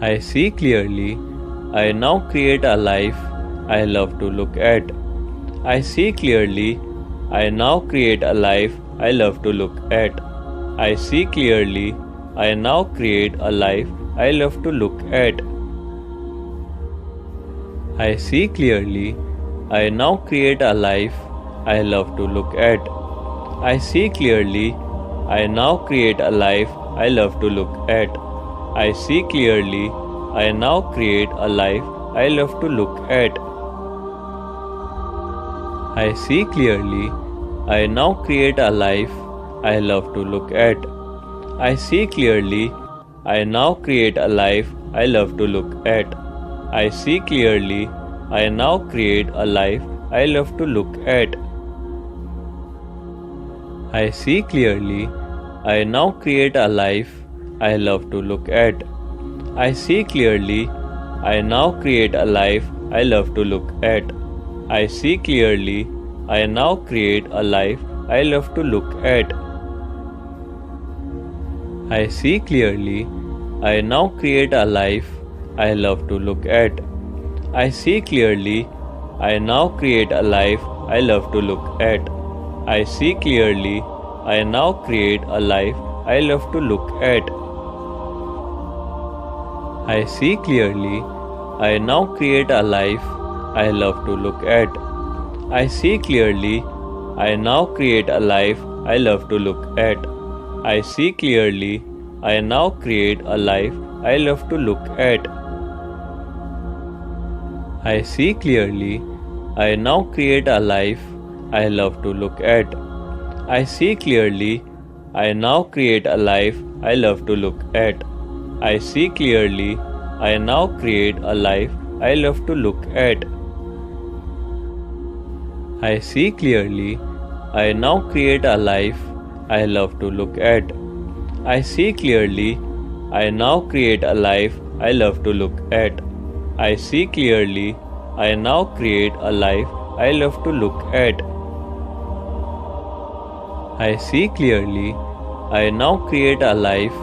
I see clearly. I now create a life I love to look at. I see clearly. I now create a life I love to look at. I see clearly. I now create a life I love to look at. I see clearly. I now create a life I love to look at. I see clearly. I now create a life I love to look at. I see clearly. I now create a life I love to look at. I see clearly. I now create a life I love to look at. I see clearly. I now create a life I love to look at. I see clearly. I now create a life I love to look at. I see clearly. I now create a life I love to look at. I see clearly. I now create a life I love to look at. I see clearly. I now create a life I love to look at. I see clearly. I now create a life I love to look at. I see clearly. I now create a life I love to look at. I see clearly. I now create a life I love to look at. I see clearly. I now create a life I love to look at. I see clearly. I now create a life I love to look at. I see clearly. I now create a life I love to look at. I see clearly. I now create a life I love to look at. I see clearly. I now create a life I love to look at. I see clearly. I now create a life I love to look at. I see clearly. I now create a life I love to look at. I see clearly. I now create a life I love to look at. I see clearly. I now create a life I love to look at. I see clearly. I now create a life I love to look at. I see clearly. I now create a life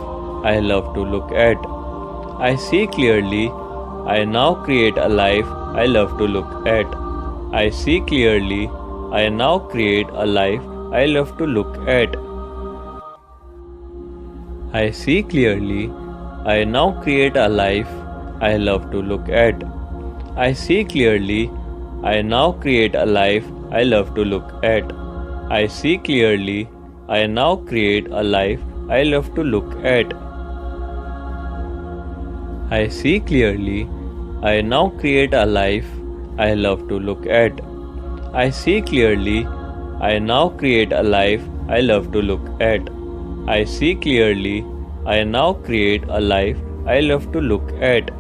I love to look at. I see clearly. I now create a life I love to look at. I see clearly. I now create a life I love to look at. I see clearly. I now create a life I love to look at. I see clearly. I now create a life I love to look at. I see clearly. I now create a life I love to look at. I see clearly. I now create a life I love to look at. I see clearly. I now create a life I love to look at. I see clearly. I now create a life I love to look at.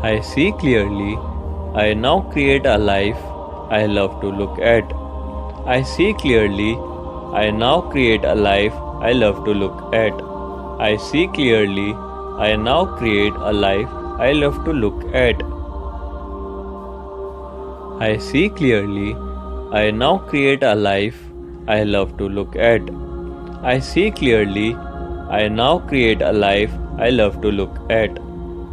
I see clearly. I now create a life I love to look at. I see clearly. I now create a life I love to look at. I see clearly. I now create a life I love to look at. I see clearly. I now create a life I love to look at.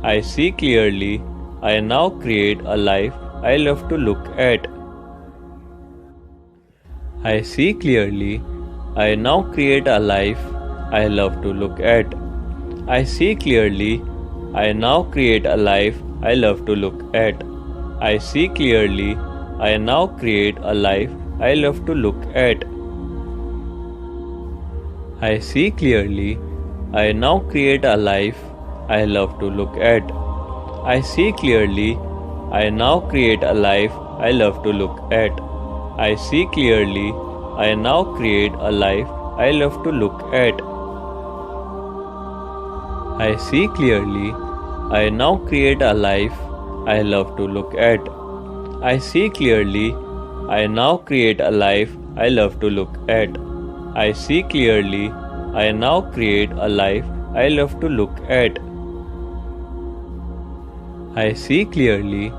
I see clearly. I now create a life I love to look at. I see clearly. I now create a life I love to look at. I see clearly. I now create a life I love to look at. I see clearly. I now create a life I love to look at. I see clearly. I now create a life I love to look at. I see clearly. I now create a life I love to look at. I see clearly. I now create a life I love to look at. I see clearly. I now create a life I love to look at. I see clearly. I now create a life I love to look at. I see clearly. I now create a life I love to look at. I see clearly.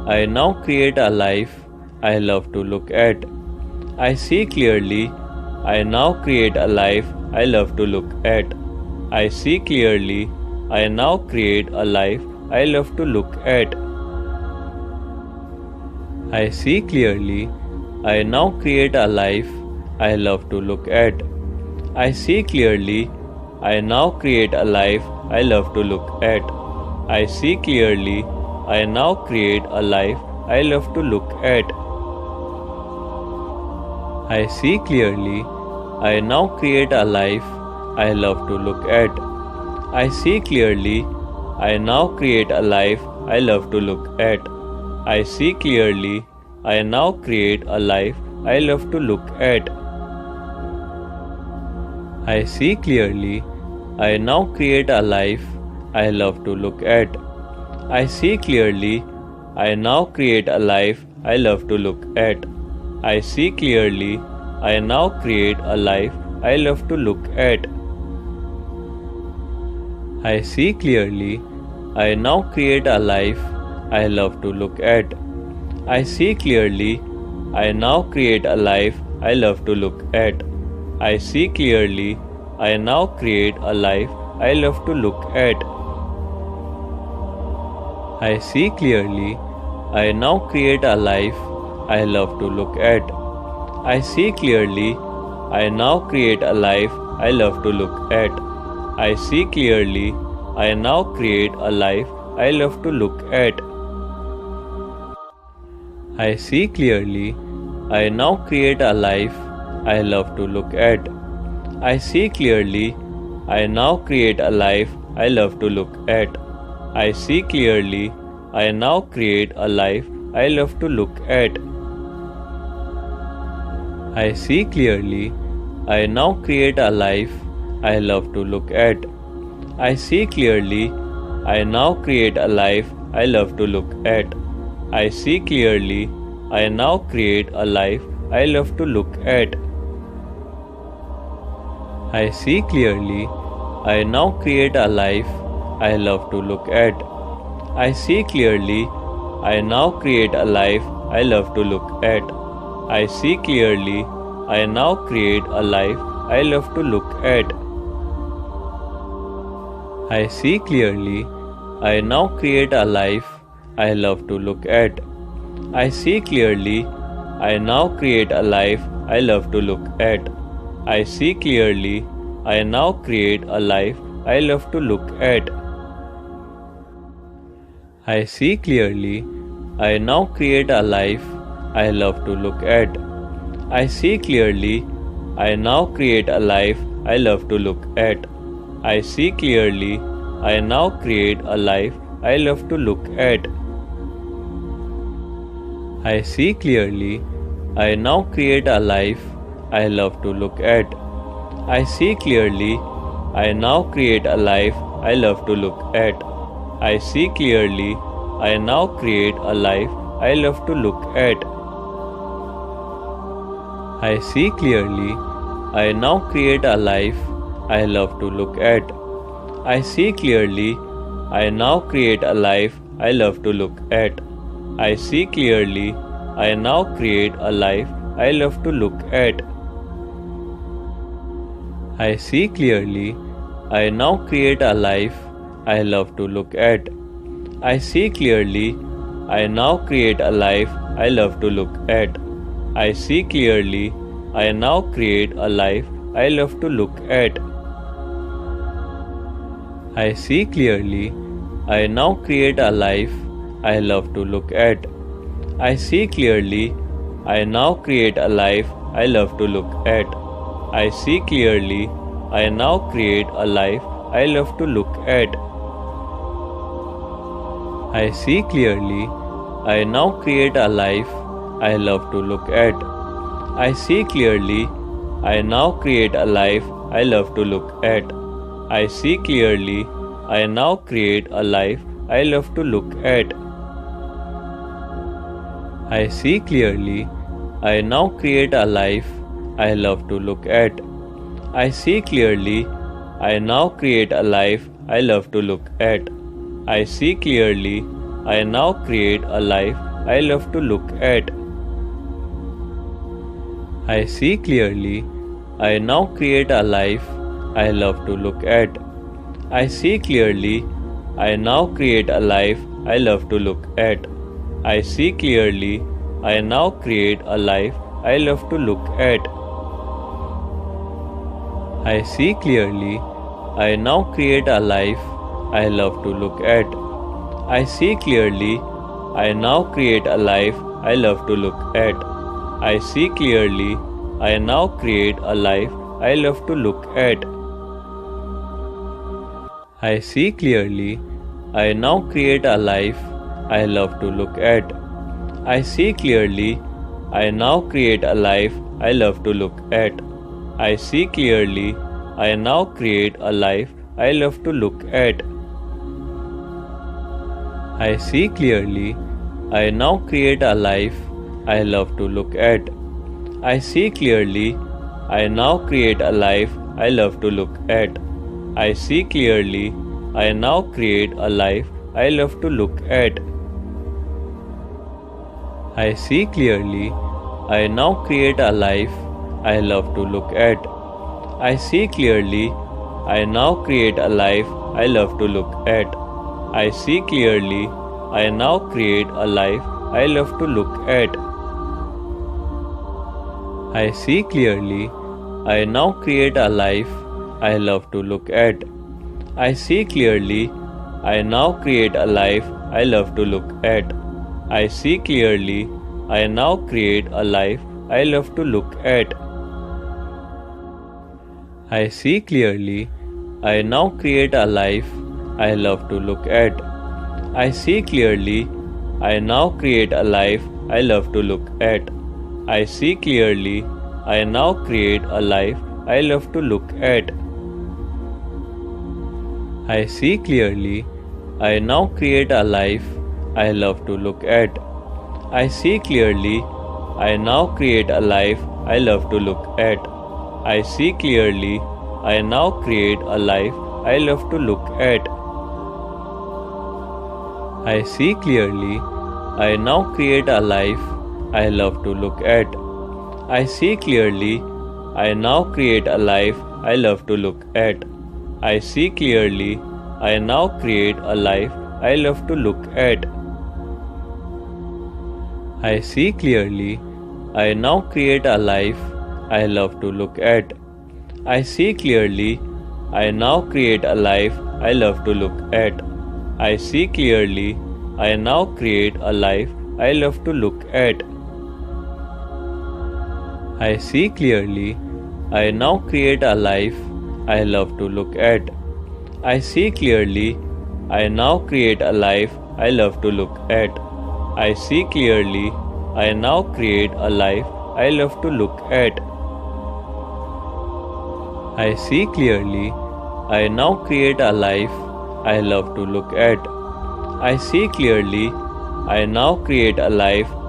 I now create a life I love to look at. I see clearly. I now create a life I love to look at. I see clearly. I now create a life I love to look at. I see clearly. I now create a life I love to look at. I see clearly. I now create a life I love to look at. I see clearly. I now create a life I love to look at. I see clearly. I now create a life I love to look at. I see clearly. I now create a life I love to look at. I see clearly. I now create a life I love to look at. I see clearly. I now create a life I love to look at. I see clearly. I now create a life I love to look at. I see clearly. I now create a life I love to look at. I see clearly. I now create a life I love to look at. I see clearly. I now create a life I love to look at. I see clearly. I now create a life I love to look at. I see clearly. I now create a life I love to look at. I see clearly. I now create a life I love to look at. I see clearly. I now create a life I love to look at. I see clearly. I now create a life I love to look at. I see clearly. I now create a life I love to look at. I see clearly. I now create a life I love to look at. I see clearly. I now create a life I love to look at. I see clearly. I now create a life I love to look at. I see clearly. I now create a life I love to look at. I see clearly. I now create a life I love to look at. I see clearly. I now create a life I love to look at. I see clearly. I now create a life I love to look at. I see clearly. I now create a life I love to look at. I see clearly. I now create a life I love to look at. I see clearly. I now create a life I love to look at. I see clearly. I now create a life I love to look at. I see clearly. I now create a life I love to look at. I see clearly. I now create a life I love to look at. I see clearly. I now create a life I love to look at. I see clearly. I now create a life I love to look at. I see clearly. I now create a life I love to look at. I see clearly. I now create a life I love to look at. I see clearly. I now create a life I love to look at. I see clearly. I now create a life I love to look at. I see clearly. I now create a life I love to look at. I see clearly. I now create a life I love to look at. I see clearly. I now create a life I love to look at. I see clearly. I now create a life I love to look at. I see clearly. I now create a life I love to look at. I see clearly. I now create a life I love to look at. I see clearly. I now create a life I love to look at. I see clearly. I now create a life I love to look at. I see clearly. I now create a life I love to look at. I see clearly. I now create a life I love to look at. I see clearly. I now create a life I love to look at. I see clearly. I now create a life I love to look at. I see clearly. I now create a life I love to look at. I see clearly. I now create a life I love to look at. I see clearly. I now create a life I love to look at. I see clearly. I now create a life I love to look at. I see clearly. I now create a life I love to look at. I see clearly. I now create a life I love to look at. I see clearly. I now create a life I love to look at. I see clearly. I now create a life I love to look at. I see clearly. I now create a life I love to look at. I see clearly. I now create a life I love to look at. I see clearly. I now create a life I love to look at. I see clearly. I now create a life I love to look at. I see clearly. I now create a life I love to look at. I see clearly. I now create a life I love to look at. I see clearly. I now create a life I love to look at. I see clearly. I now create a life I love to look at. I see clearly. I now create a life I love to look at. I see clearly. I now create a life I love to look at. I see clearly. I now create a life I love to look at. I see clearly. I now create a life I love to look at. I see clearly. I now create a life I love to look at. I see clearly. I now create a life I love to look at. I see clearly. I now create a life I love to look at. I see clearly. I now create a life I love to look at. I see clearly. I now create a life I love to look at. I see clearly. I now create a life I love to look at. I see clearly. I now create a life I love to look at. I see clearly. I now create a life I love to look at. I see clearly. I now create a life I love to look at. I see clearly. I now create a life I love to look at. I see clearly. I now create a life I love to look at. I see clearly. I now create a life I love to look at. I see clearly. I now create a life I love to look at. I see clearly. I now create a life I love to look at. I see clearly. I now create a life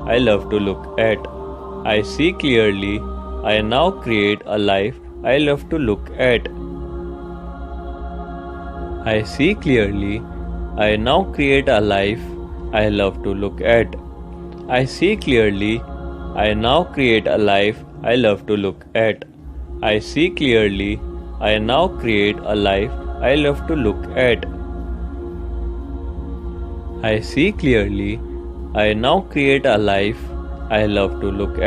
I love to look at. I see clearly. I now create a life I love to look at. I see clearly. I now create a life I love to look at. I see clearly. I now create a life I love to look at. I see clearly. I now create a life I love to look at. I see clearly. I now create a life I love to look at.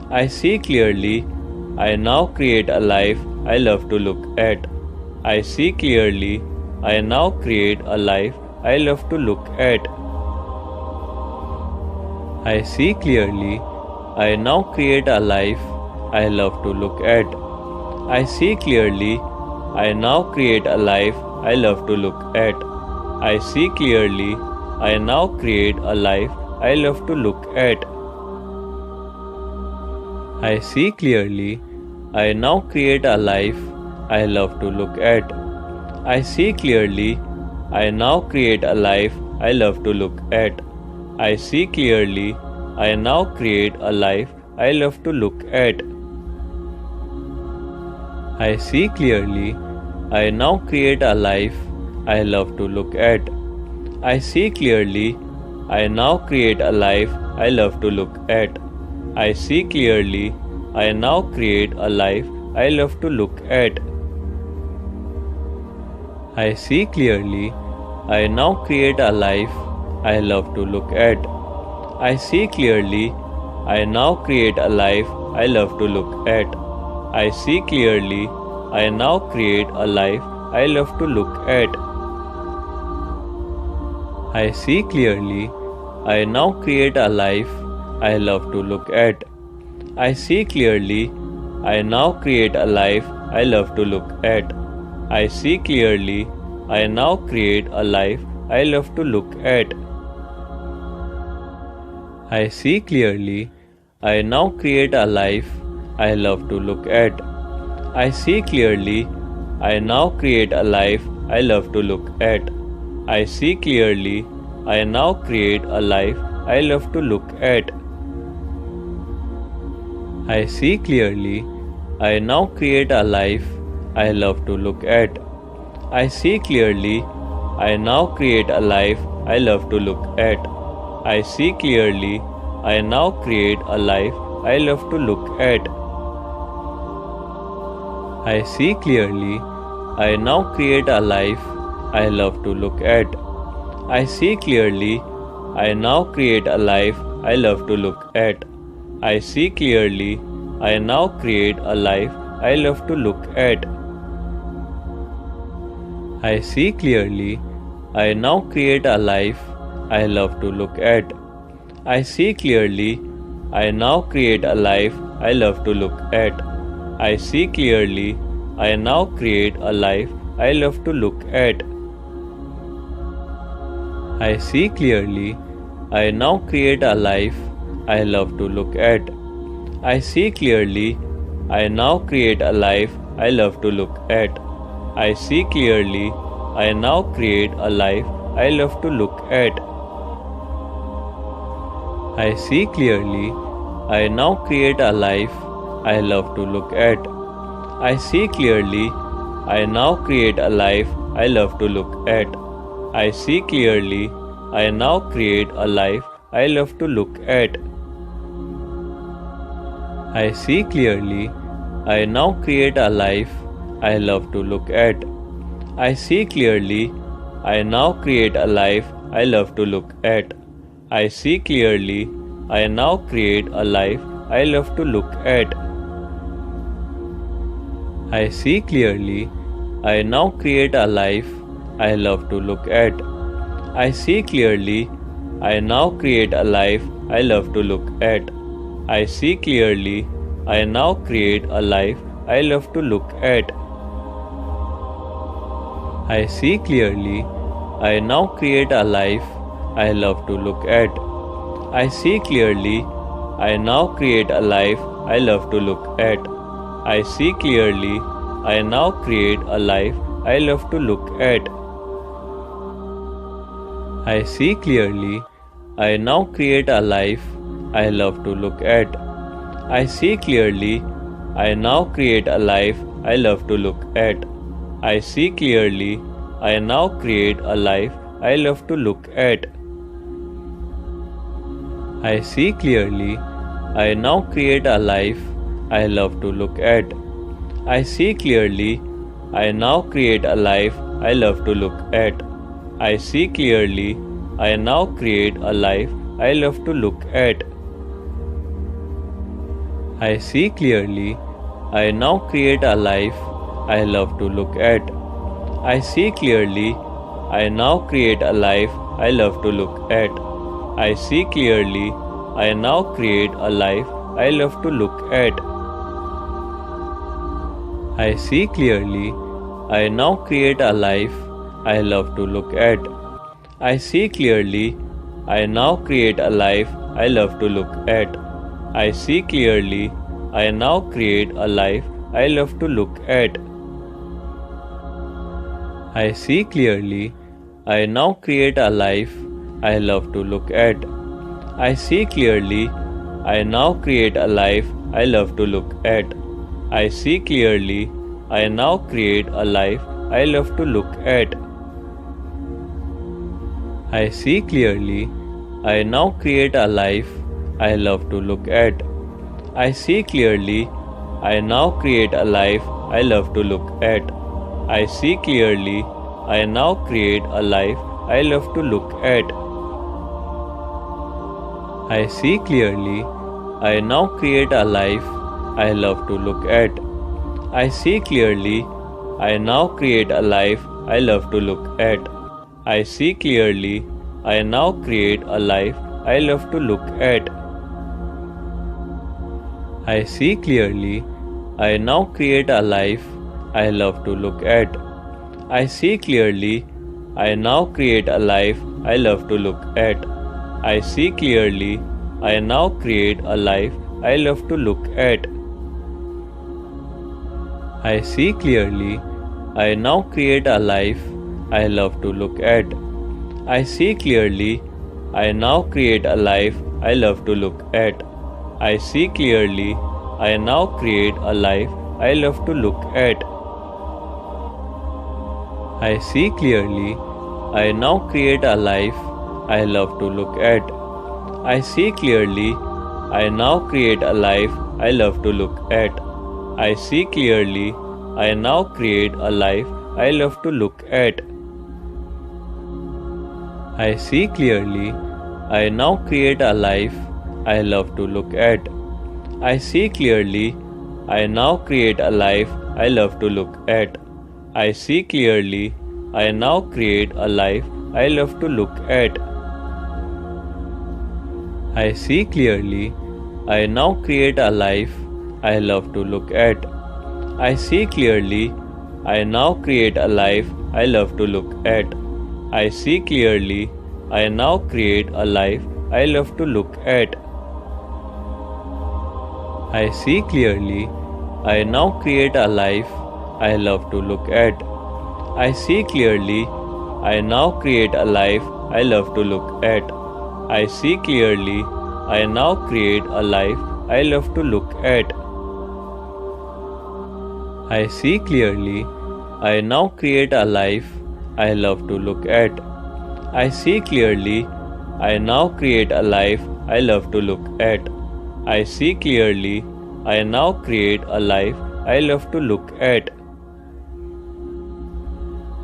I see clearly. I now create a life I love to look at. I see clearly. I now create a life I love to look at. I see clearly. I now create a life I love to look at. I see clearly. I now create a life I love to look at. I see clearly. I now create a life I love to look at. I see clearly. I now create a life I love to look at. I see clearly. I now create a life I love to look at. I see clearly. I now create a life I love to look at. I see clearly. I now create a life I love to look at. I see clearly. I now create a life I love to look at. I see clearly. I now create a life I love to look at. I see clearly. I now create a life I love to look at. I see clearly. I now create a life I love to look at. I see clearly. I now create a life I love to look at. I see clearly. I now create a life I love to look at. I see clearly. I now create a life I love to look at. I see clearly. I now create a life I love to look at. I see clearly. I now create a life I love to look at. I see clearly. I now create a life I love to look at. I see clearly. I now create a life I love to look at. I see clearly. I now create a life I love to look at. I see clearly. I now create a life I love to look at. I see clearly. I now create a life I love to look at. I see clearly. I now create a life I love to look at. I see clearly. I now create a life I love to look at. I see clearly. I now create a life I love to look at. I see clearly. I now create a life I love to look at. I see clearly. I now create a life I love to look at. I see clearly. I now create a life I love to look at. I see clearly. I now create a life I love to look at. I see clearly. I now create a life I love to look at. I see clearly. I now create a life I love to look at. I see clearly. I now create a life I love to look at. I see clearly. I now create a life I love to look at. I see clearly. I now create a life I love to look at. I see clearly. I now create a life I love to look at. I see clearly. I now create a life I love to look at. I see clearly. I now create a life I love to look at. I see clearly. I now create a life I love to look at. I see clearly. I now create a life I love to look at. I see clearly. I now create a life I love to look at. I see clearly. I now create a life I love to look at. I see clearly. I now create a life I love to look at. I see clearly. I now create a life I love to look at. I see clearly. I now create a life I love to look at. I see clearly. I now create a life I love to look at. I see clearly. I now create a life I love to look at. I see clearly. I now create a life I love to look at. I see clearly. I now create a life I love to look at. I see clearly. I now create a life I love to look at. I see clearly. I now create a life I love to look at. I see clearly. I now create a life I love to look at. I see clearly. I now create a life I love to look at. I see clearly. I now create a life I love to look at. I see clearly. I now create a life I love to look at. I see clearly. I now create a life I love to look at. I see clearly. I now create a life I love to look at. I see clearly. I now create a life I love to look at. I see clearly. I now create a life I love to look at. I see clearly. I now create a life I love to look at. I see clearly. I now create a life I love to look at. I see clearly. I now create a life I love to look at. I see clearly. I now create a life I love to look at. I see clearly. I now create a life I love to look at. I see clearly. I now create a life I love to look at. I see clearly. I now create a life I love to look at. I see clearly. I now create a life I love to look at. I see clearly. I now create a life I love to look at. I see clearly. I now create a life I love to look at. I see clearly. I now create a life I love to look at. I see clearly. I now create a life I love to look at. I see clearly. I now create a life I love to look at. I see clearly. I now create a life I love to look at. I see clearly. I now create a life I love to look at. I see clearly. I now create a life I love to look at. I see clearly. I now create a life I love to look at. I see clearly. I now create a life I love to look at. I see clearly. I now create a life I love to look at. I see clearly. I now create a life I love to look at. I see clearly. I now create a life I love to look at. I see clearly. I now create a life I love to look at. I see clearly. I now create a life I love to look at. I see clearly. I now create a life I love to look at. I see clearly. I now create a life I love to look at. I see clearly. I now create a life I love to look at. I see clearly. I now create a life I love to look at. I see clearly. I now create a life I love to look at.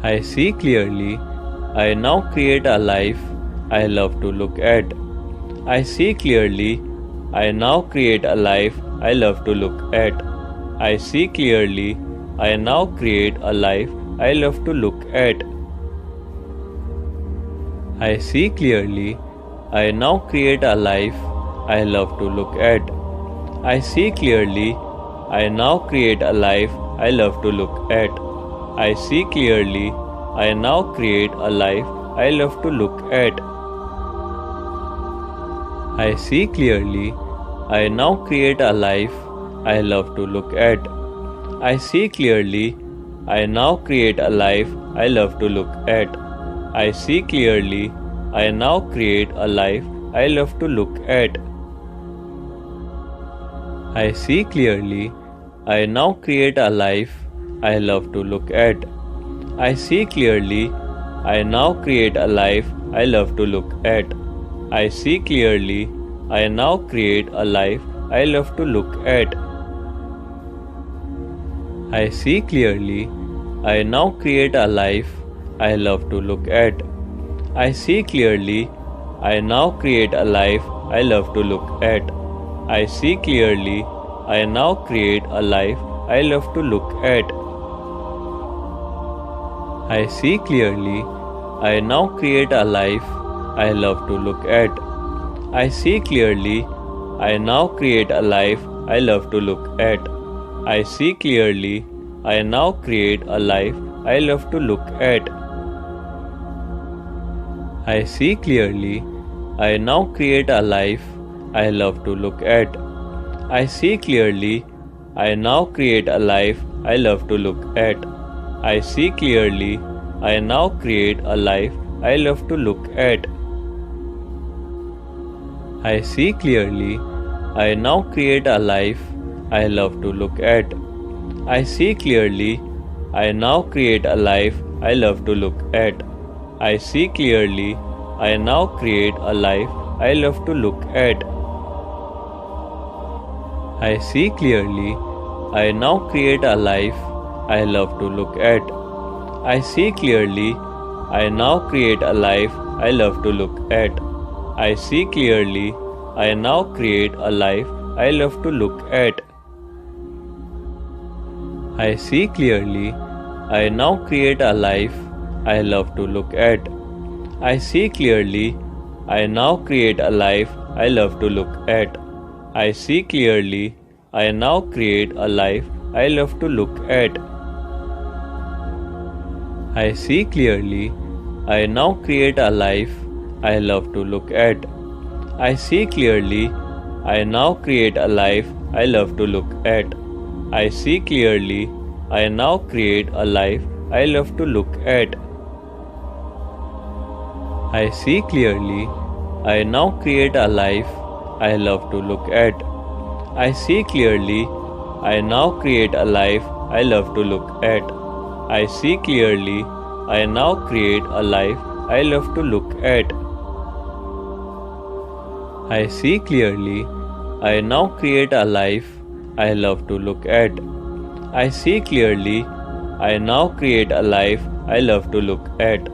I see clearly. I now create a life I love to look at. I see clearly. I now create a life I love to look at. I see clearly. I now create a life I love to look at. I see clearly. I now create a life I love to look at. I see clearly. I now create a life I love to look at. I see clearly. I now create a life I love to look at. I see clearly. I now create a life I love to look at. I see clearly. I now create a life I love to look at. I see clearly. I now create a life I love to look at. I see clearly. I now create a life I love to look at. I see clearly. I now create a life I love to look at. I see clearly. I now create a life I love to look at. I see clearly. I now create a life I love to look at. I see clearly. I now create a life I love to look at. I see clearly. I now create a life I love to look at. I see clearly. I now create a life I love to look at. I see clearly. I now create a life I love to look at. I see clearly. I now create a life I love to look at. I see clearly. I now create a life I love to look at. I see clearly. I now create a life I love to look at. I see clearly. I now create a life I love to look at. I see clearly. I now create a life I love to look at. I see clearly. I now create a life I love to look at. I see clearly. I now create a life I love to look at. I see clearly. I now create a life I love to look at. I see clearly. I now create a life I love to look at. I see clearly. I now create a life I love to look at. I see clearly. I now create a life I love to look at. I see clearly. I now create a life I love to look at. I see clearly. I now create a life I love to look at. I see clearly. I now create a life I love to look at. I see clearly. I now create a life I love to look at. I see clearly. I now create a life I love to look at. I see clearly. I now create a life I love to look at. I see clearly. I now create a life I love to look at. I see clearly. I now create a life I love to look at. I see clearly. I now create a life I love to look at.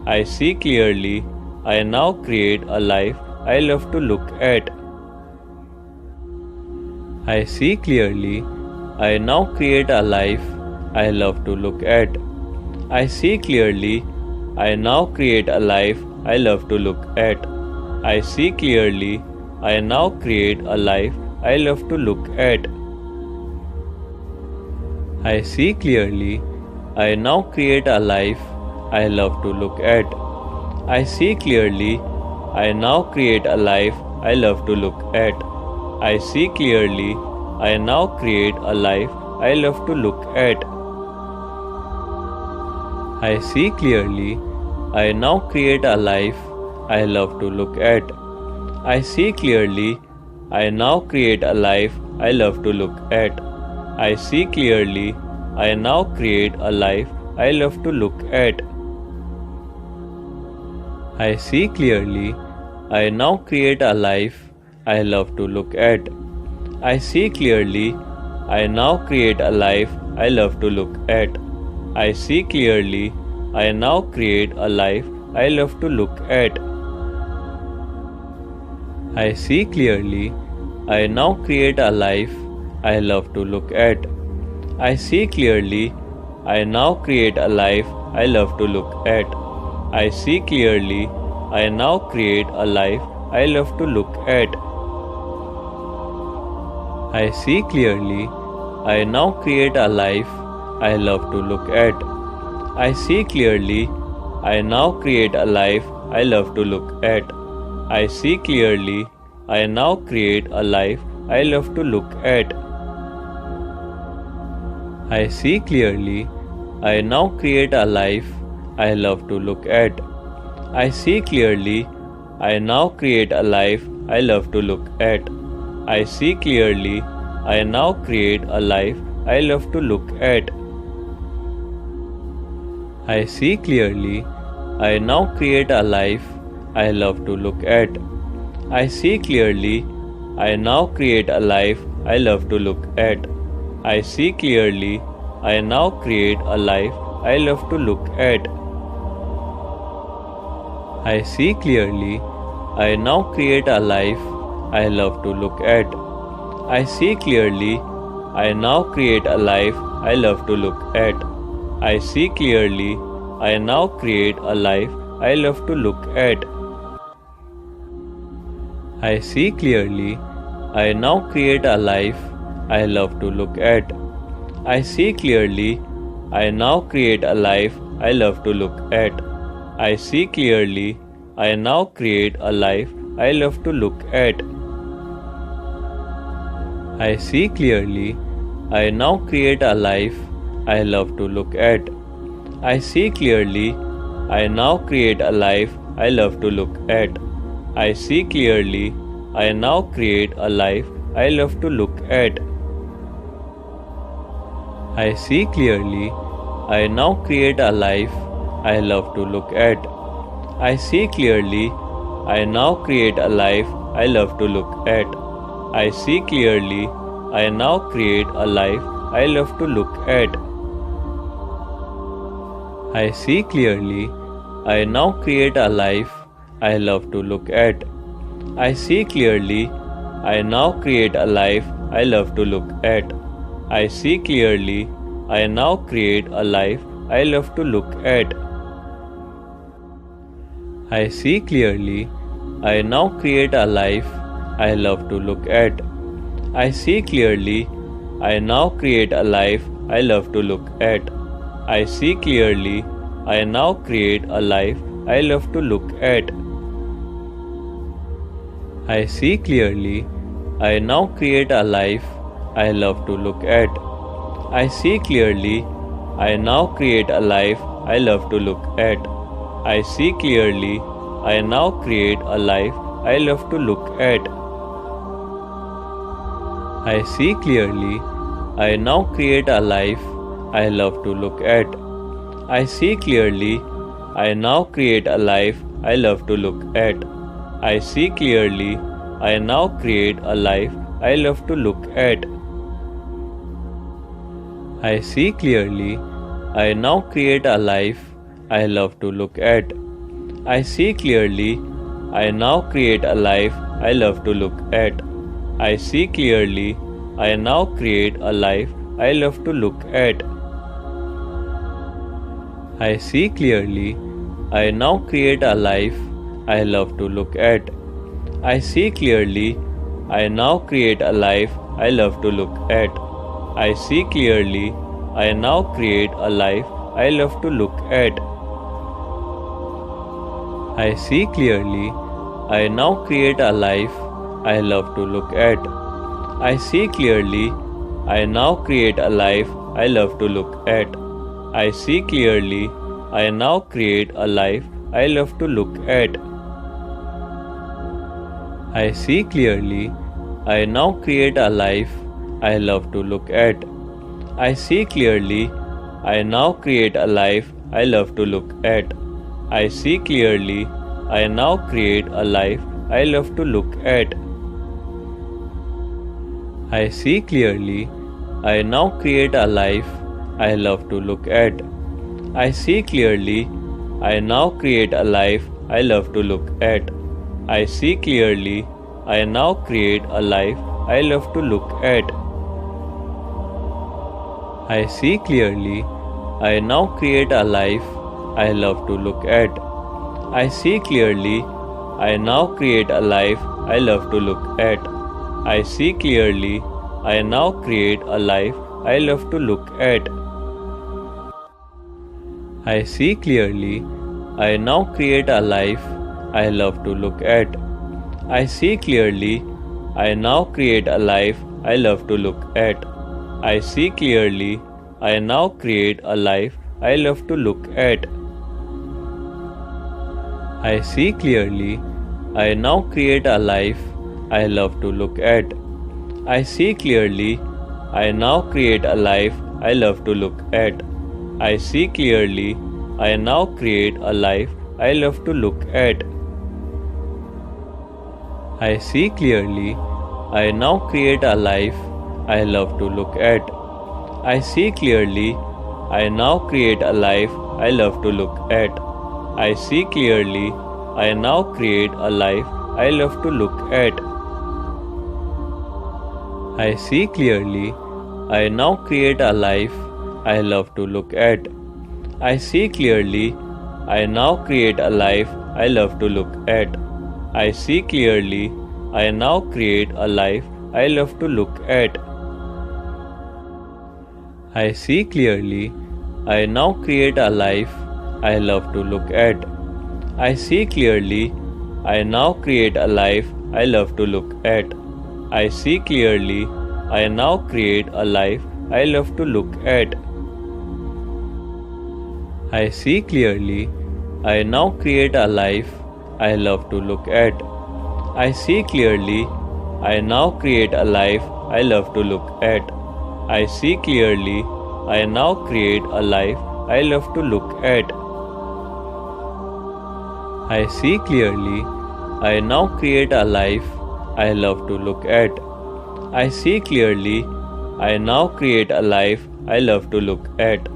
I see clearly. I now create a life I love to look at. I see clearly. I now create a life I love to look at. I see clearly. I now create a life I love to look at. I see clearly. I now create a life I love to look at. I see clearly. I now create a life I love to look at. I see clearly. I now create a life I love to look at. I see clearly. I now create a life I love to look at. I see clearly. I now create a life I love to look at. I see clearly. I now create a life I love to look at. I see clearly. I now create a life I love to look at. I see clearly. I now create a life I love to look at. I see clearly. I now create a life I love to look at. I see clearly. I now create a life I love to look at. I see clearly. I now create a life I love to look at. I see clearly. I now create a life I love to look at. I see clearly. I now create a life I love to look at. I see clearly. I now create a life I love to look at. I see clearly. I now create a life I love to look at. I see clearly. I now create a life I love to look at. I see clearly. I now create a life I love to look at. I see clearly. I now create a life I love to look at. I see clearly. I now create a life I love to look at. I see clearly. I now create a life I love to look at. I see clearly. I now create a life I love to look at. I see clearly. I now create a life I love to look at. I see clearly. I now create a life I love to look at. I see clearly. I now create a life I love to look at. I see clearly. I now create a life I love to look at. I see clearly. I now create a life I love to look at. I see clearly. I now create a life I love to look at. I see clearly. I now create a life I love to look at. I see clearly. I now create a life I love to look at. I see clearly. I now create a life I love to look at. I see clearly. I now create a life I love to look at. I see clearly. I now create a life I love to look at. I see clearly. I now create a life I love to look at. I see clearly. I now create a life I love to look at. I see clearly. I now create a life I love to look at. I see clearly. I now create a life I love to look at. I see clearly. I now create a life I love to look at. I see clearly. I now create a life I love to look at. I see clearly. I now create a life I love to look at. I see clearly. I now create a life I love to look at. I see clearly. I now create a life I love to look at. I see clearly. I now create a life I love to look at. I see clearly. I now create a life I love to look at. I see clearly. I now create a life I love to look at. I see clearly. I now create a life I love to look at. I see clearly. I now create a life I love to look at. I see clearly. I now create a life I love to look at. I see clearly. I now create a life I love to look at. I see clearly. I now create a life I love to look at. I see clearly. I now create a life I love to look at. I see clearly. I now create a life I love to look at. I see clearly. I now create a life I love to look at. I see clearly. I now create a life I love to look at. I see clearly. I now create a life I love to look at. I see clearly. I now create a life I love to look at. I see clearly. I now create a life I love to look at. I see clearly. I now create a life I love to look at. I see clearly. I now create a life I love to look at. I see clearly. I now create a life I love to look at. I see clearly. I now create a life I love to look at. I see clearly. I now create a life I love to look at. I see clearly. I now create a life I love to look at. I see clearly. I now create a life I love to look at. I see clearly. I now create a life I love to look at. I see clearly. I now create a life I love to look at. I see clearly. I now create a life I love to look at. I see clearly. I now create a life I love to look at. I see clearly. I now create a life I love to look at. I see clearly. I now create a life I love to look at. I see clearly. I now create a life I love to look at. I see clearly. I now create a life I love to look at. I see clearly. I now create a life I love to look at. I see clearly. I now create a life I love to look at. I see clearly. I now create a life I love to look at. I see clearly. I now create a life I love to look at. I see clearly. I now create a life I love to look at. I see clearly. I now create a life I love to look at. I see clearly. I now create a life I love to look at. I see clearly. I now create a life I love to look at. I see clearly. I now create a life I love to look at. I see clearly. I now create a life I love to look at. I see clearly. I now create a life I love to look at. I see clearly. I now create a life I love to look at. I see clearly. I now create a life I love to look at.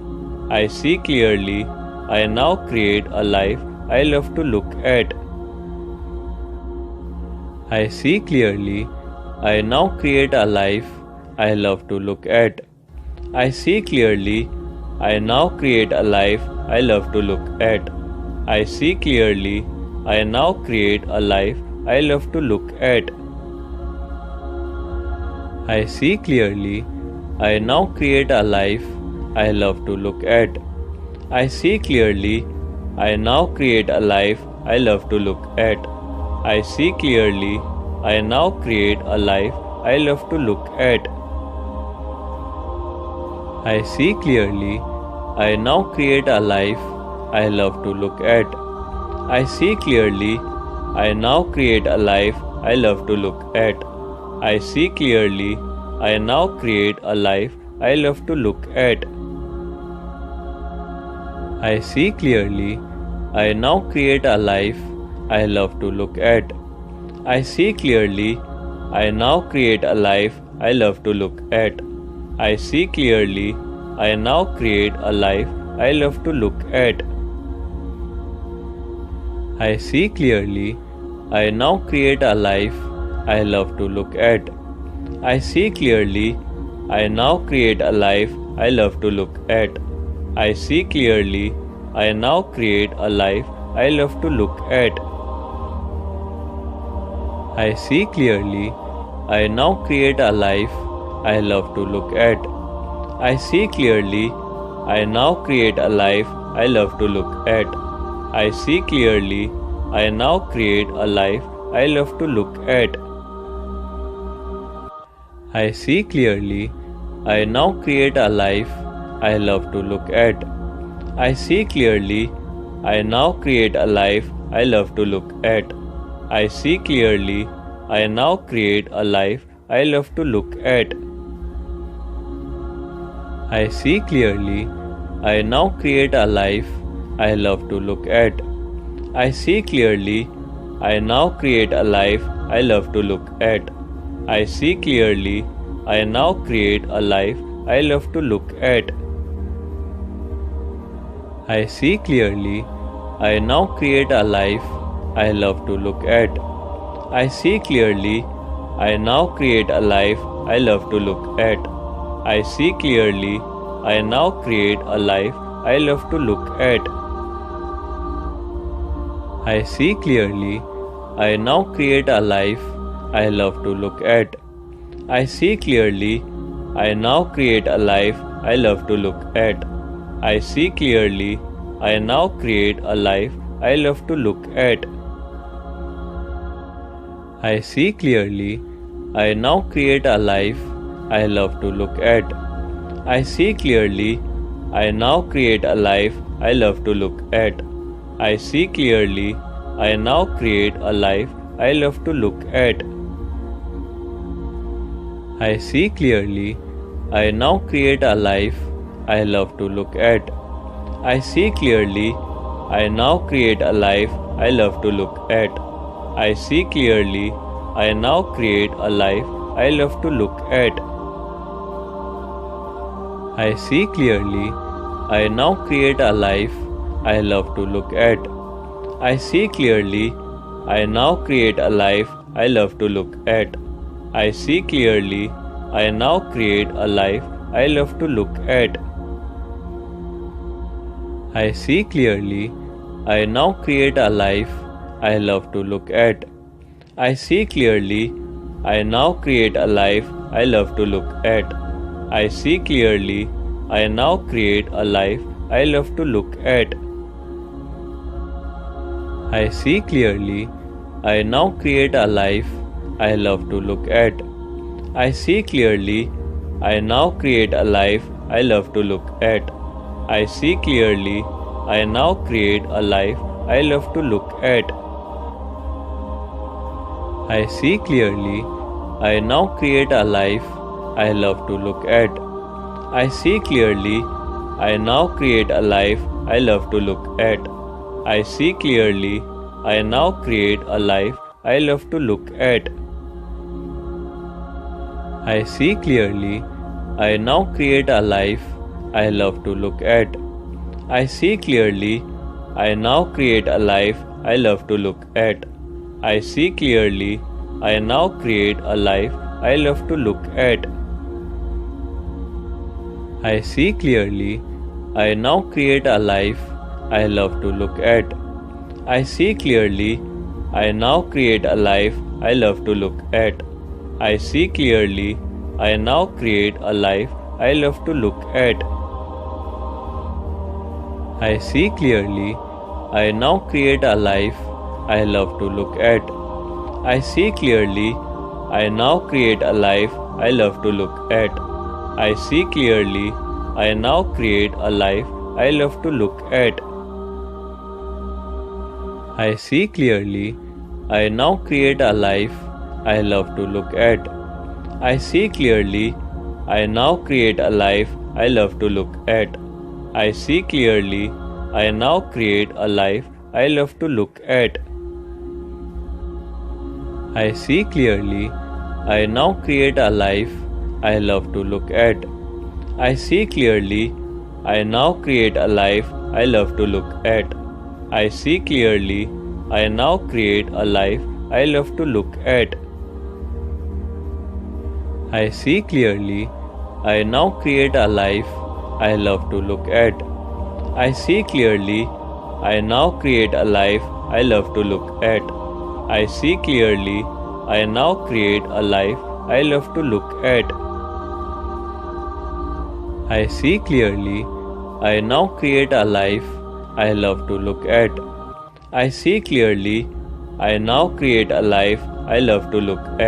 I see clearly. I now create a life I love to look at. I see clearly. I now create a life I love to look at. I see clearly. I now create a life I love to look at. I see clearly. I now create a life I love to look at. I see clearly. I now create a life I love to look at. I see clearly. I now create a life I love to look at. I see clearly. I now create a life I love to look at. I see clearly. I now create a life I love to look at. I see clearly. I now create a life I love to look at. I see clearly. I now create a life I love to look at. I see clearly. I now create a life I love to look at. I see clearly. I now create a life I love to look at. I see clearly. I now create a life I love to look at. I see clearly. I now create a life I love to look at. I see clearly. I now create a life I love to look at. I see clearly. I now create a life I love to look at. I see clearly. I now create a life I love to look at. I see clearly. I now create a life I love to look at. I see clearly. I now create a life I love to look at. I see clearly. I now create a life I love to look at. I see clearly. I now create a life I love to look at. I see clearly. I now create a life I love to look at. I see clearly. I now create a life I love to look at. I see clearly. I now create a life I love to look at. I see clearly. I now create a life I love to look at. I see clearly. I now create a life I love to look at. I see clearly. I now create a life I love to look at. I see clearly. I now create a life I love to look at. I see clearly. I now create a life I love to look at. I see clearly. I now create a life I love to look at. I see clearly. I now create a life I love to look at. I see clearly. I now create a life I love to look at. I see clearly. I now create a life I love to look at. I see clearly. I now create a life I love to look at. I see clearly. I now create a life I love to look at. I see clearly. I now create a life I love to look at. I see clearly. I now create a life I love to look at. I see clearly. I now create a life I love to look at. I see clearly. I now create a life I love to look at. I see clearly. I now create a life I love to look at. I see clearly. I now create a life I love to look at. I see clearly. I now create a life I love to look at. I see clearly. I now create a life I love to look at. I see clearly. I now create a life I love to look at. I see clearly. I now create a life I love to look at. I see clearly. I now create a life I love to look at. I see clearly. I now create a life I love to look at. I see clearly. I now create a life I love to look at. I see clearly. I now create a life I love to look at. I see clearly. I now create a life I love to look at. I see clearly. I now create a life I love to look at. I see clearly. I now create a life I love to look at. I see clearly. I now create a life I love to look at. I see clearly. I now create a life I love to look at. I see clearly. I now create a life I love to look at. I see clearly. I now create a life I love to look at. I see clearly. I now create a life I love to look at. I see clearly. I now create a life I love to look at. I see clearly. I now create a life I love to look at. I see clearly. I now create a life I love to look at. I see clearly. I now create a life I love to look at. I see clearly. I now create a life I love to look at. I see clearly. I now create a life I love to look at. I see clearly. I now create a life I love to look at. I see clearly. I now create a life I love to look at. I see clearly. I now create a life I love to look at. I see clearly. I now create a life I love to look at. I see clearly. I now create a life I love to look at. I see clearly. I now create a life I love to look at.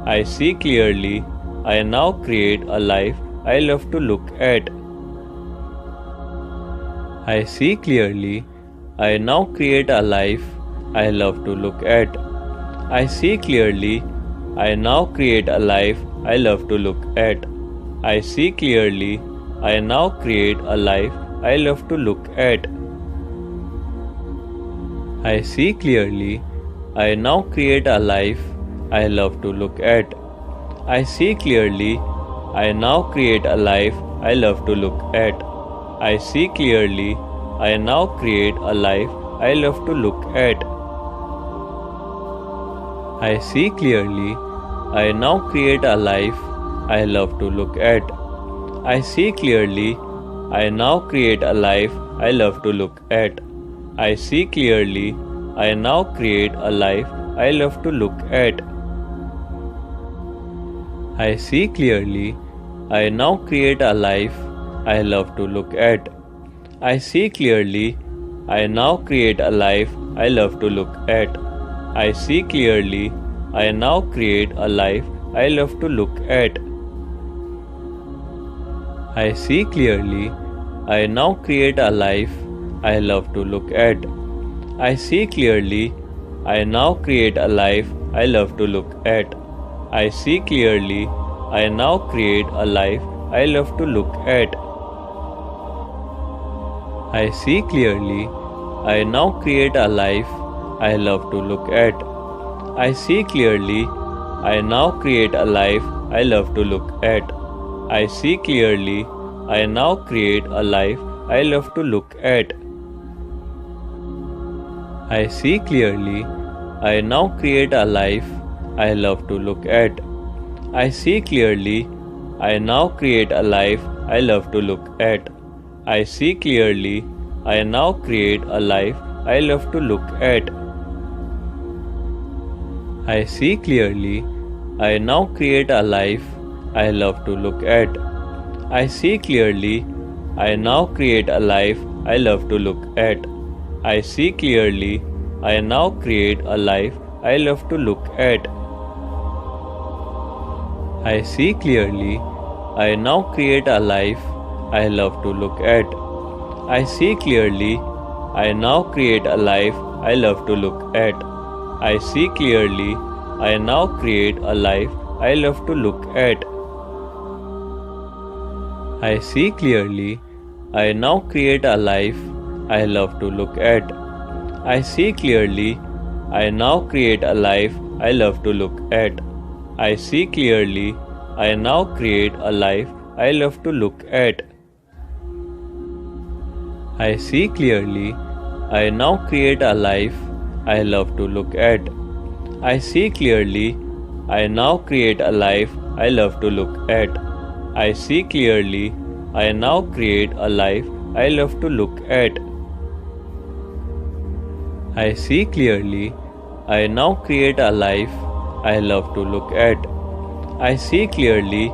I see clearly. I now create a life I love to look at. I see clearly. I now create a life I love to look at. I see clearly. I now create a life I love to look at. I see clearly. I now create a life I love to look at. I see clearly. I now create a life I love to look at. I see clearly. I now create a life I love to look at. I see clearly. I now create a life I love to look at. I see clearly. I now create a life I love to look at. I see clearly. I now create a life I love to look at. I see clearly. I now create a life I love to look at. I see clearly. I now create a life I love to look at. I see clearly. I now create a life I love to look at. I see clearly. I now create a life I love to look at. I see clearly. I now create a life I love to look at. I see clearly. I now create a life I love to look at. I see clearly. I now create a life I love to look at. I see clearly. I now create a life I love to look at. I see clearly. I now create a life I love to look at. I see clearly. I now create a life I love to look at. I see clearly. I now create a life I love to look at. I see clearly. I now create a life I love to look at. I see clearly. I now create a life I love to look at. I see clearly. I now create a life I love to look at. I see clearly. I now create a life I love to look at. I see clearly. I now create a life I love to look at. I see clearly. I now create a life I love to look at. I see clearly. I now create a life I love to look at. I see clearly. I now create a life I love to look at. I see clearly. I now create a life I love to look at. I see clearly. I now create a life I love to look at. I see clearly. I now create a life I love to look at. I see clearly. I now create a life I love to look at. I see clearly. I now create a life I love to look at. I see clearly. I now create a life I love to look at. I see clearly. I now create a life I love to look at. I see clearly.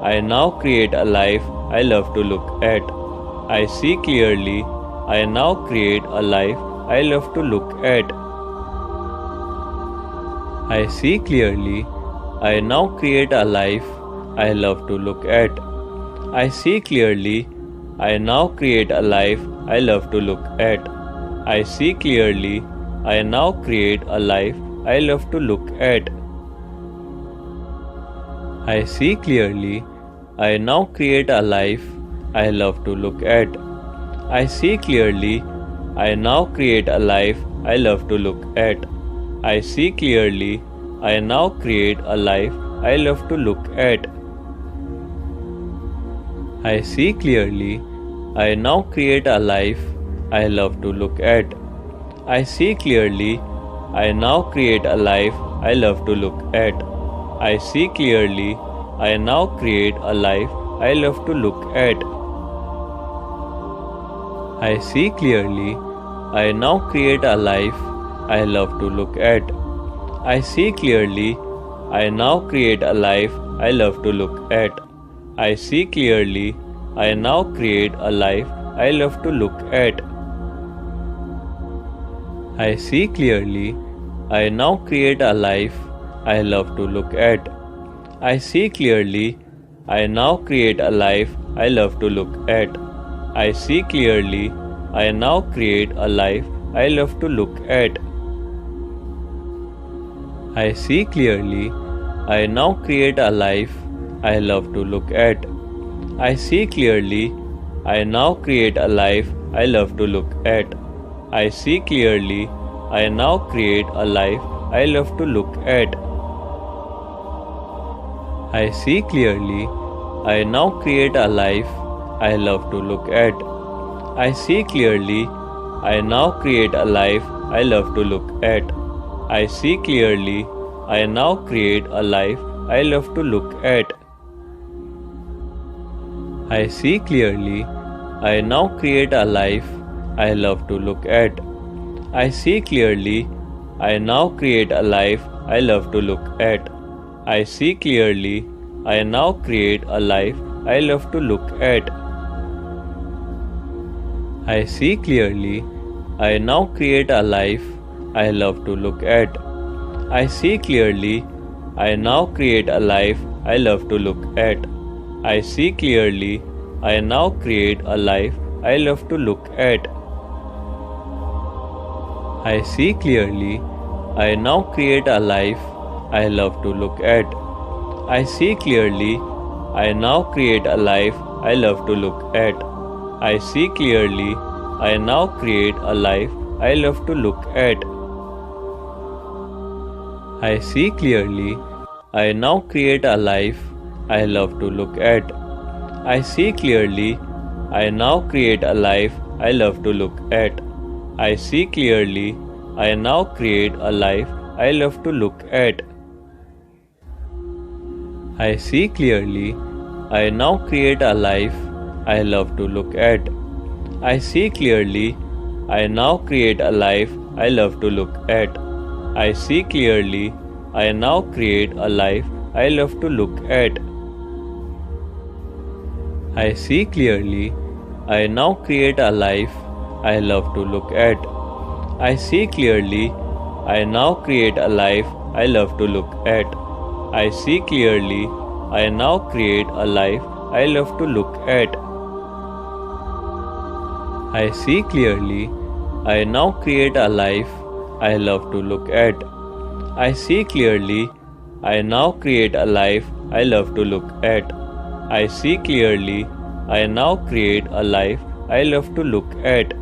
I now create a life I love to look at. I see clearly. I now create a life I love to look at. I see clearly. I now create a life I love to look at. I see clearly. I now create a life I love to look at. I see clearly. I now create a life I love to look at. I see clearly. I now create a life I love to look at. I see clearly. I now create a life I love to look at. I see clearly. I now create a life I love to look at. I see clearly. I now create a life I love to look at. I see clearly. I now create a life I love to look at. I see clearly. I now create a life I love to look at. I see clearly. I now create a life I love to look at. I see clearly. I now create a life I love to look at. I see clearly. I now create a life I love to look at. I see clearly. I now create a life I love to look at. I see clearly. I now create a life I love to look at. I see clearly. I now create a life I love to look at. I see clearly. I now create a life I love to look at. I see clearly. I now create a life I love to look at. I see clearly. I now create a life I love to look at. I see clearly. I now create a life I love to look at. I see clearly. I now create a life I love to look at. I see clearly. I now create a life I love to look at. I see clearly. I now create a life I love to look at. I see clearly. I now create a life I love to look at. I see clearly. I now create a life I love to look at. I see clearly. I now create a life I love to look at. I see clearly. I now create a life I love to look at. I see clearly. I now create a life I love to look at. I see clearly. I now create a life I love to look at. I see clearly. I now create a life I love to look at. I see clearly. I now create a life I love to look at. I see clearly. I now create a life I love to look at. I see clearly. I now create a life I love to look at. I see clearly. I now create a life I love to look at. I see clearly. I now create a life I love to look at. I see clearly. I now create a life I love to look at. I see clearly. I now create a life I love to look at. I see clearly. I now create a life I love to look at. I see clearly. I now create a life I love to look at. I see clearly. I now create a life I love to look at. I see clearly. I now create a life I love to look at. I see clearly. I now create a life I love to look at. I see clearly. I now create a life I love to look at.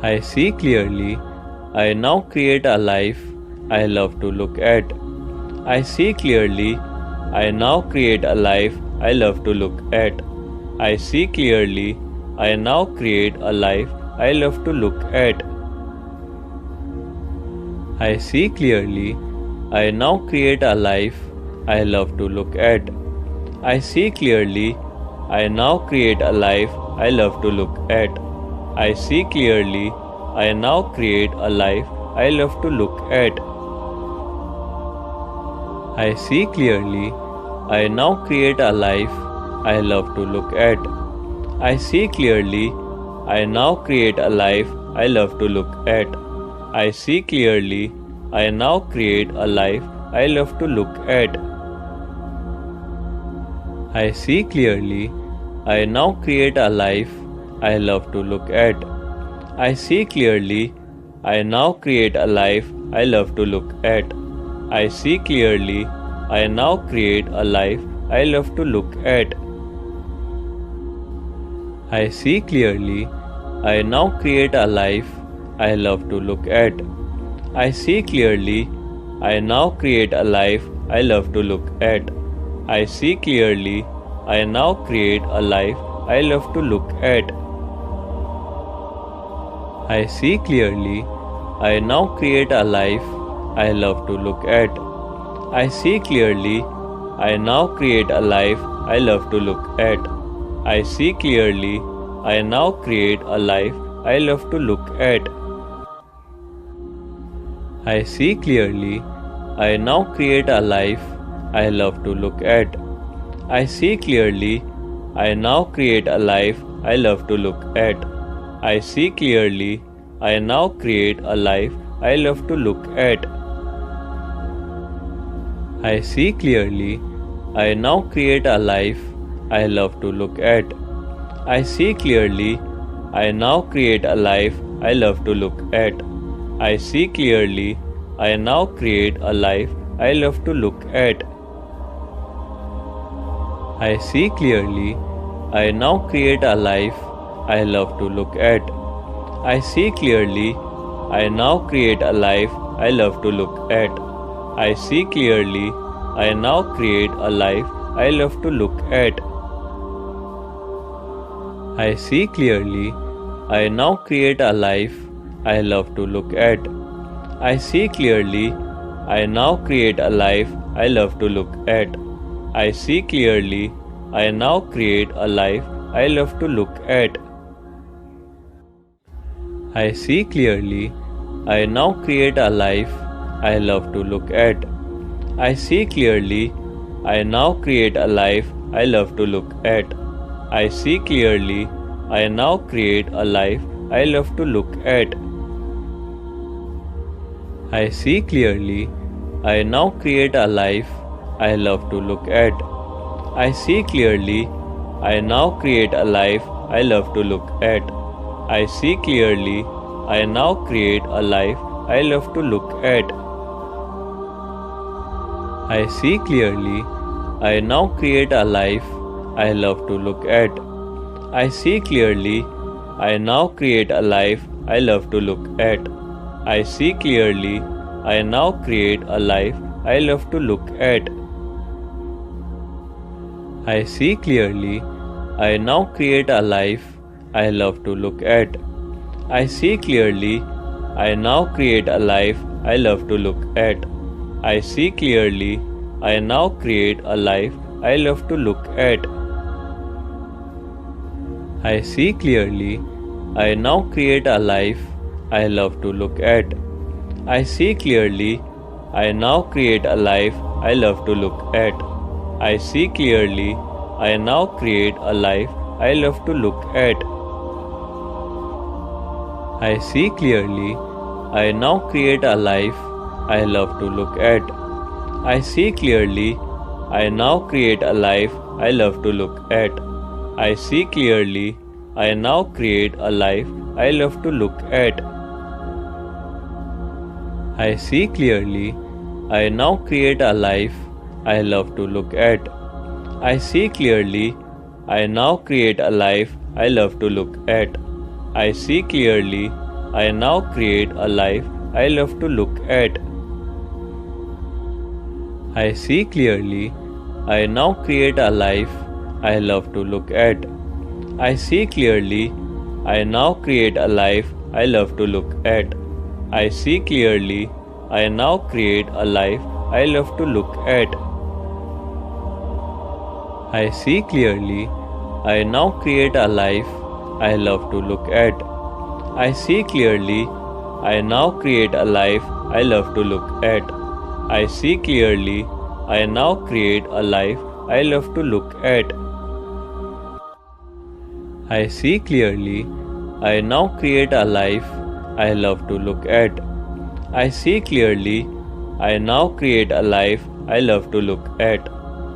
I see clearly. I now create a life I love to look at. I see clearly. I now create a life I love to look at. I see clearly. I now create a life I love to look at. I see clearly. I now create a life I love to look at. I see clearly. I now create a life I love to look at. I see clearly. I now create a life I love to look at. I see clearly. I now create a life I love to look at. I see clearly. I now create a life I love to look at. I see clearly. I now create a life I love to look at. I see clearly. I now create a life I love to look at. I see clearly. I now create a life I love to look at. I see clearly. I now create a life I love to look at. I see clearly. I now create a life I love to look at. I see clearly. I now create a life I love to look at. I see clearly. I now create a life I love to look at. I see clearly. I now create a life I love to look at. I see clearly. I now create a life I love to look at. I see clearly. I now create a life I love to look at. I see clearly. I now create a life I love to look at. I see clearly. I now create a life I love to look at. I see clearly. I now create a life I love to look at. I see clearly. I now create a life I love to look at. I see clearly. I now create a life I love to look at. I see clearly. I now create a life I love to look at. I see clearly. I now create a life I love to look at. I see clearly. I now create a life I love to look at. I see clearly. I now create a life I love to look at. I see clearly. I now create a life I love to look at. I see clearly. I now create a life I love to look at. I see clearly. I now create a life I love to look at. I see clearly. I now create a life I love to look at. I see clearly. I now create a life I love to look at. I see clearly. I now create a life I love to look at. I see clearly. I now create a life I love to look at. I see clearly. I now create a life I love to look at. I see clearly. I now create a life I love to look at. I see clearly. I now create a life I love to look at. I see clearly. I now create a life I love to look at. I see clearly. I now create a life I love to look at. I see clearly. I now create a life I love to look at. I see clearly. I now create a life I love to look at. I see clearly. I now create a life I love to look at. I see clearly. I now create a life I love to look at. I see clearly. I now create a life I love to look at. I see clearly. I now create a life I love to look at. I see clearly. I now create a life I love to look at. I see clearly. I now create a life I love to look at. I see clearly. I now create a life I love to look at. I see clearly. I now create a life I love to look at. I see clearly. I now create a life I love to look at. I see clearly. I now create a life I love to look at. I see clearly. I now create a life I love to look at. I see clearly. I now create a life I love to look at. I see clearly. I now create a life I love to look at. I see clearly. I now create a life I love to look at. I see clearly. I now create a life I love to look at. I see clearly. I now create a life I love to look at. I see clearly. I now create a life I love to look at. I see clearly. I now create a life I love to look at.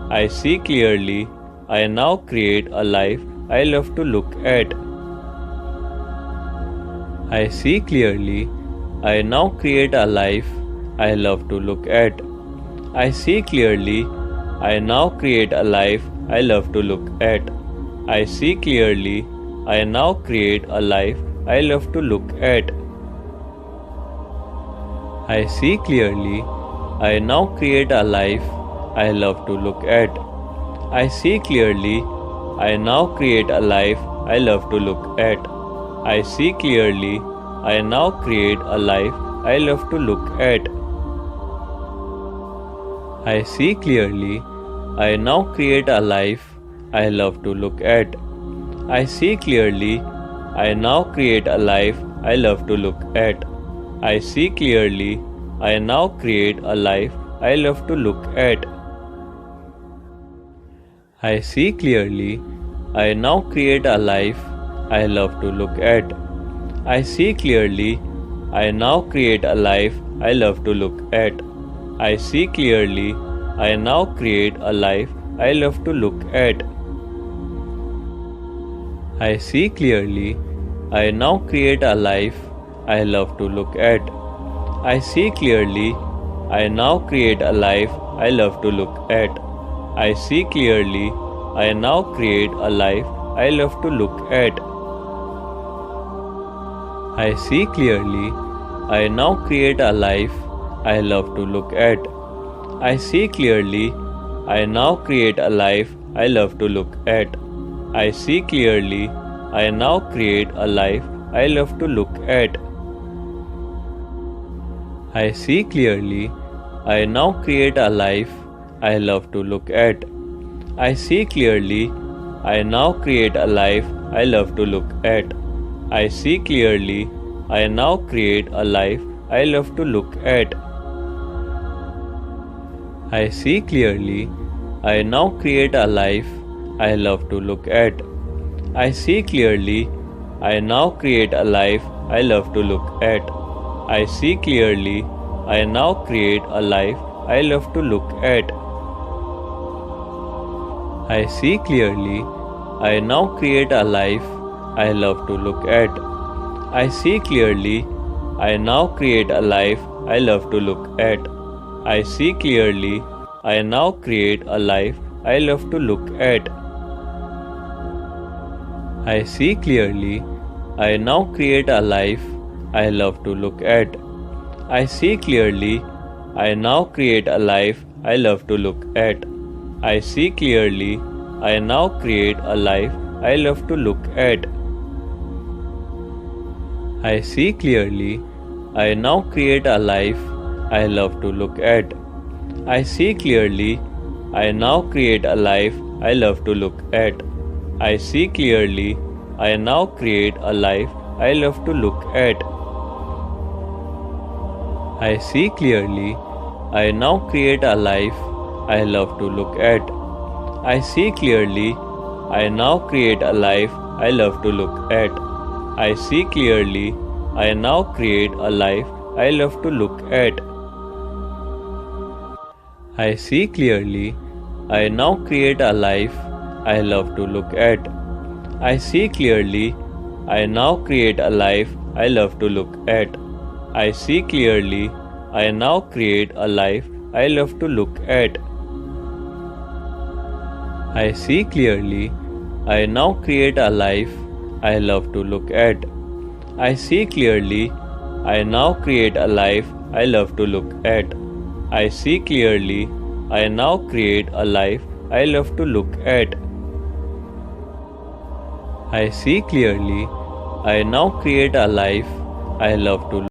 I see clearly. I now create a life I love to look at. I see clearly. I now create a life I love to look at. I see clearly. I now create a life I love to look at. I see clearly. I now create a life I love to look at. I see clearly. I now create a life I love to look at. I see clearly. I now create a life I love to look at. I see clearly. I now create a life I love to look at. I see clearly. I now create a life I love to look at. I see clearly. I now create a life I love to look at. I see clearly. I now create a life I love to look at. I see clearly. I now create a life I love to look at. I see clearly. I now create a life I love to look at. I see clearly. I now create a life I love to look at. I see clearly. I now create a life I love to look at. I see clearly. I now create a life I love to look at. I see clearly. I now create a life I love to look at. I see clearly. I now create a life I love to look at. I see clearly. I now create a life I love to look at. I see clearly. I now create a life I love to look at. I see clearly. I now create a life I love to look at. I see clearly. I now create a life I love to look at. I see clearly. I now create a life I love to look at. I see clearly. I now create a life I love to look at. I see clearly. I now create a life I love to look at. I see clearly. I now create a life I love to look at. I see clearly. I now create a life I love to look at. I see clearly. I now create a life I love to look at. I see clearly. I now create a life I love to look at. I see clearly. I now create a life I love to look at. I see clearly. I now create a life I love to look at. I see clearly. I now create a life I love to look at. I see clearly. I now create a life I love to look at. I see clearly. I now create a life I love to look at. I see clearly. I now create a life I love to look at. I see clearly. I now create a life I love to look at. I see clearly. I now create a life I love to look at. I see clearly. I now create a life I love to look at. I see clearly. I now create a life I love to look at. I see clearly. I now create a life I love to look at. I see clearly. I now create a life I love to look at. I see clearly. I now create a life I love to look at. I see clearly. I now create a life I love to look at. I see clearly. I now create a life I love to look at. I see clearly. I now create a life I love to